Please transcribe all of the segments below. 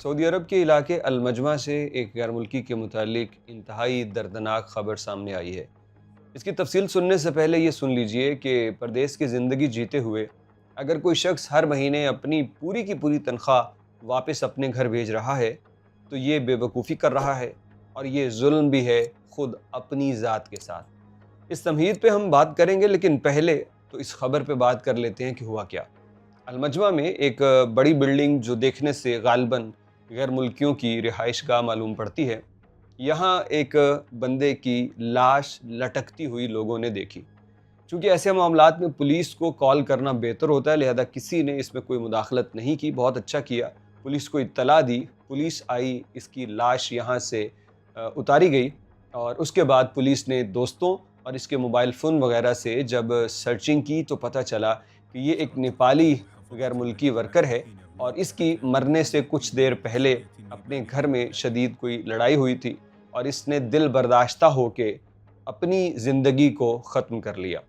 سعودی عرب کے علاقے المجمع سے ایک غیر ملکی کے متعلق انتہائی دردناک خبر سامنے آئی ہے۔ اس کی تفصیل سننے سے پہلے یہ سن لیجئے کہ پردیس کی زندگی جیتے ہوئے اگر کوئی شخص ہر مہینے اپنی پوری کی پوری تنخواہ واپس اپنے گھر بھیج رہا ہے تو یہ بے وقوفی کر رہا ہے، اور یہ ظلم بھی ہے خود اپنی ذات کے ساتھ۔ اس تمہید پہ ہم بات کریں گے، لیکن پہلے تو اس خبر پہ بات کر لیتے ہیں کہ ہوا کیا۔ المجمع میں ایک بڑی بلڈنگ جو دیکھنے سے غالباً غیر ملکیوں کی رہائش گاہ معلوم پڑتی ہے، یہاں ایک بندے کی لاش لٹکتی ہوئی لوگوں نے دیکھی۔ چونکہ ایسے معاملات میں پولیس کو کال کرنا بہتر ہوتا ہے، لہذا کسی نے اس میں کوئی مداخلت نہیں کی۔ بہت اچھا کیا، پولیس کو اطلاع دی، پولیس آئی، اس کی لاش یہاں سے اتاری گئی، اور اس کے بعد پولیس نے دوستوں اور اس کے موبائل فون وغیرہ سے جب سرچنگ کی تو پتہ چلا کہ یہ ایک نیپالی غیر ملکی ورکر ہے، اور اس کی مرنے سے کچھ دیر پہلے اپنے گھر میں شدید کوئی لڑائی ہوئی تھی، اور اس نے دل برداشتہ ہو کے اپنی زندگی کو ختم کر لیا۔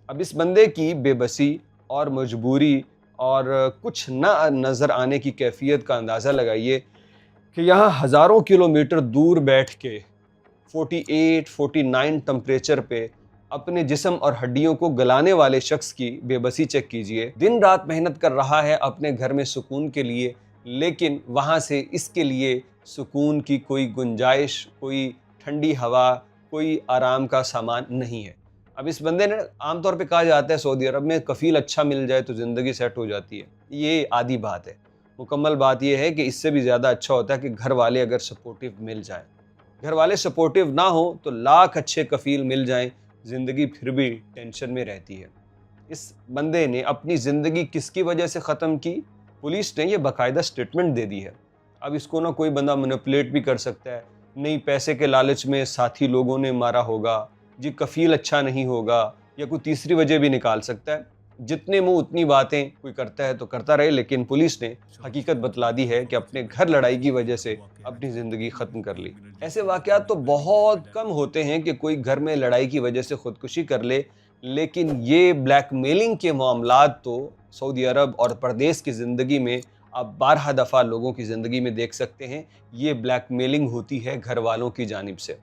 اب اس بندے کی بے بسی اور مجبوری اور کچھ نہ نظر آنے کی کیفیت کا اندازہ لگائیے کہ یہاں ہزاروں کلومیٹر دور بیٹھ کے 48-49 ٹمپریچر پہ اپنے جسم اور ہڈیوں کو گلانے والے شخص کی بے بسی چیک کیجئے۔ دن رات محنت کر رہا ہے اپنے گھر میں سکون کے لیے، لیکن وہاں سے اس کے لیے سکون کی کوئی گنجائش، کوئی ٹھنڈی ہوا، کوئی آرام کا سامان نہیں ہے۔ اب اس بندے نے، عام طور پہ کہا جاتا ہے سعودی عرب میں کفیل اچھا مل جائے تو زندگی سیٹ ہو جاتی ہے، یہ آدھی بات ہے۔ مکمل بات یہ ہے کہ اس سے بھی زیادہ اچھا ہوتا ہے کہ گھر والے اگر سپورٹیو مل جائیں۔ گھر والے سپورٹیو نہ ہوں تو لاکھ اچھے کفیل مل جائیں، زندگی پھر بھی ٹینشن میں رہتی ہے۔ اس بندے نے اپنی زندگی کس کی وجہ سے ختم کی؟ پولیس نے یہ باقاعدہ سٹیٹمنٹ دے دی ہے۔ اب اس کو نہ کوئی بندہ مینیپولیٹ بھی کر سکتا ہے، نہیں پیسے کے لالچ میں ساتھی لوگوں نے مارا ہوگا، جی کفیل اچھا نہیں ہوگا، یا کوئی تیسری وجہ بھی نکال سکتا ہے۔ جتنے منہ اتنی باتیں، کوئی کرتا ہے تو کرتا رہے، لیکن پولیس نے حقیقت بتلا دی ہے کہ اپنے گھر لڑائی کی وجہ سے اپنی زندگی ختم کر لی۔ ایسے واقعات تو بہت کم ہوتے ہیں کہ کوئی گھر میں لڑائی کی وجہ سے خودکشی کر لے، لیکن یہ بلیک میلنگ کے معاملات تو سعودی عرب اور پردیس کی زندگی میں آپ بارہا دفعہ لوگوں کی زندگی میں دیکھ سکتے ہیں۔ یہ بلیک میلنگ ہوتی ہے گھر والوں کی جانب سے۔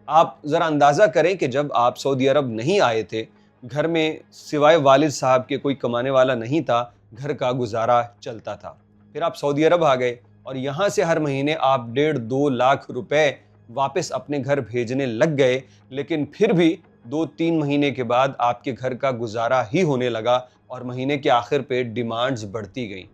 آپ ذرا اندازہ کریں کہ جب آپ سعودی عرب نہیں آئے تھے، گھر میں سوائے والد صاحب کے کوئی کمانے والا نہیں تھا، گھر کا گزارا چلتا تھا۔ پھر آپ سعودی عرب آ گئے، اور یہاں سے ہر مہینے آپ 1.5-2 لاکھ روپے واپس اپنے گھر بھیجنے لگ گئے، لیکن پھر بھی 2-3 مہینے کے بعد آپ کے گھر کا گزارا ہی ہونے لگا، اور مہینے کے آخر پہ ڈیمانڈز بڑھتی گئیں۔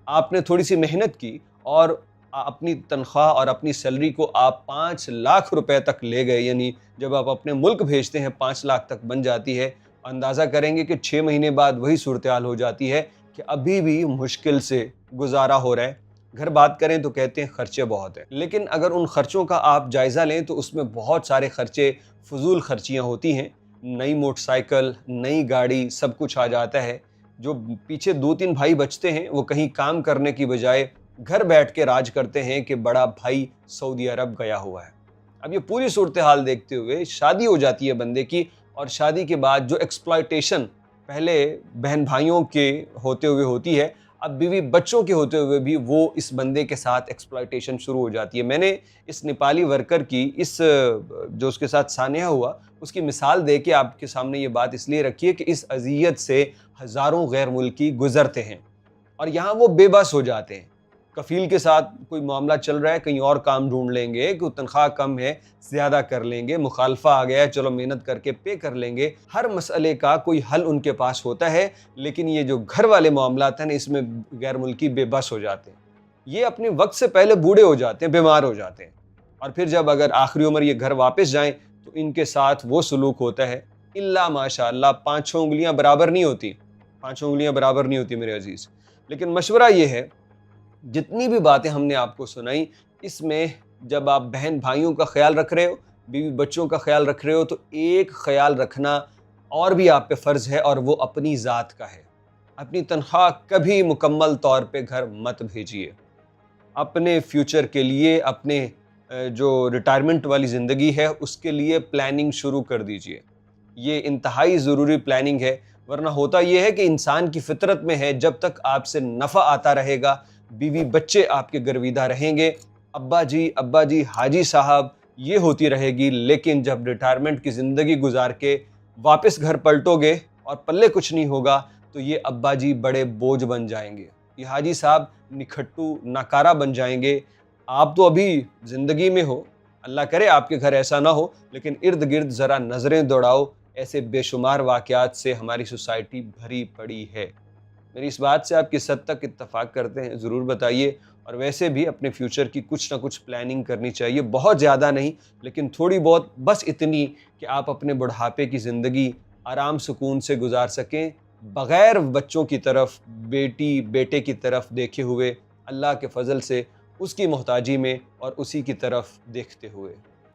آپ نے تھوڑی سی محنت کی اور اپنی تنخواہ اور اپنی سیلری کو آپ 5 لاکھ روپے تک لے گئے، یعنی جب آپ اپنے ملک بھیجتے ہیں 5 لاکھ تک بن جاتی ہے۔ اندازہ کریں گے کہ 6 مہینے بعد وہی صورتحال ہو جاتی ہے کہ ابھی بھی مشکل سے گزارا ہو رہا ہے۔ گھر بات کریں تو کہتے ہیں خرچے بہت ہیں، لیکن اگر ان خرچوں کا آپ جائزہ لیں تو اس میں بہت سارے خرچے فضول خرچیاں ہوتی ہیں۔ نئی موٹر سائیکل، نئی گاڑی، سب کچھ آ جاتا ہے۔ جو پیچھے 2-3 بھائی بچتے ہیں وہ کہیں کام کرنے کی بجائے گھر بیٹھ کے راج کرتے ہیں کہ بڑا بھائی سعودی عرب گیا ہوا ہے۔ اب یہ پوری صورتحال دیکھتے ہوئے شادی ہو جاتی ہے بندے کی، اور شادی کے بعد جو ایکسپلائٹیشن پہلے بہن بھائیوں کے ہوتے ہوئے ہوتی ہے، اب بیوی بچوں کے ہوتے ہوئے بھی وہ اس بندے کے ساتھ ایکسپلائٹیشن شروع ہو جاتی ہے۔ میں نے اس نیپالی ورکر کی جو اس کے ساتھ سانحہ ہوا، اس کی مثال دے کے آپ کے سامنے یہ بات اس لیے رکھی ہے کہ اس اذیت سے ہزاروں غیر ملکی گزرتے ہیں، اور یہاں وہ بے بس ہو جاتے ہیں۔ کفیل کے ساتھ کوئی معاملہ چل رہا ہے، کہیں اور کام ڈھونڈ لیں گے، کوئی تنخواہ کم ہے زیادہ کر لیں گے، مخالفہ آ گیا ہے چلو محنت کر کے پے کر لیں گے۔ ہر مسئلے کا کوئی حل ان کے پاس ہوتا ہے، لیکن یہ جو گھر والے معاملات ہیں اس میں غیر ملکی بے بس ہو جاتے ہیں۔ یہ اپنے وقت سے پہلے بوڑھے ہو جاتے ہیں، بیمار ہو جاتے ہیں، اور پھر جب اگر آخری عمر یہ گھر واپس جائیں تو ان کے ساتھ وہ سلوک ہوتا ہے، اللہ ماشاء اللہ 5 انگلیاں برابر نہیں ہوتی، 5 انگلیاں برابر نہیں ہوتی میرے عزیز۔ لیکن مشورہ یہ ہے، جتنی بھی باتیں ہم نے آپ کو سنائی، اس میں جب آپ بہن بھائیوں کا خیال رکھ رہے ہو، بیوی بچوں کا خیال رکھ رہے ہو، تو ایک خیال رکھنا اور بھی آپ پہ فرض ہے، اور وہ اپنی ذات کا ہے۔ اپنی تنخواہ کبھی مکمل طور پہ گھر مت بھیجیے۔ اپنے فیوچر کے لیے، اپنے جو ریٹائرمنٹ والی زندگی ہے اس کے لیے پلاننگ شروع کر دیجیے۔ یہ انتہائی ضروری پلاننگ ہے، ورنہ ہوتا یہ ہے کہ انسان کی فطرت میں ہے جب تک آپ سے نفع آتا رہے گا، بیوی بچے آپ کے گرویدہ رہیں گے، ابا جی حاجی صاحب یہ ہوتی رہے گی، لیکن جب ریٹائرمنٹ کی زندگی گزار کے واپس گھر پلٹو گے اور پلے کچھ نہیں ہوگا تو یہ ابا جی بڑے بوجھ بن جائیں گے، یہ حاجی صاحب نکھٹو ناکارہ بن جائیں گے۔ آپ تو ابھی زندگی میں ہو، اللہ کرے آپ کے گھر ایسا نہ ہو، لیکن ارد گرد ذرا نظریں دوڑاؤ، ایسے بے شمار واقعات سے ہماری سوسائٹی بھری پڑی ہے۔ میری اس بات سے آپ کس حد تک اتفاق کرتے ہیں ضرور بتائیے، اور ویسے بھی اپنے فیوچر کی کچھ نہ کچھ پلاننگ کرنی چاہیے، بہت زیادہ نہیں لیکن تھوڑی بہت، بس اتنی کہ آپ اپنے بڑھاپے کی زندگی آرام سکون سے گزار سکیں، بغیر بچوں کی طرف، بیٹی بیٹے کی طرف دیکھے ہوئے، اللہ کے فضل سے اس کی محتاجی میں اور اسی کی طرف دیکھتے ہوئے۔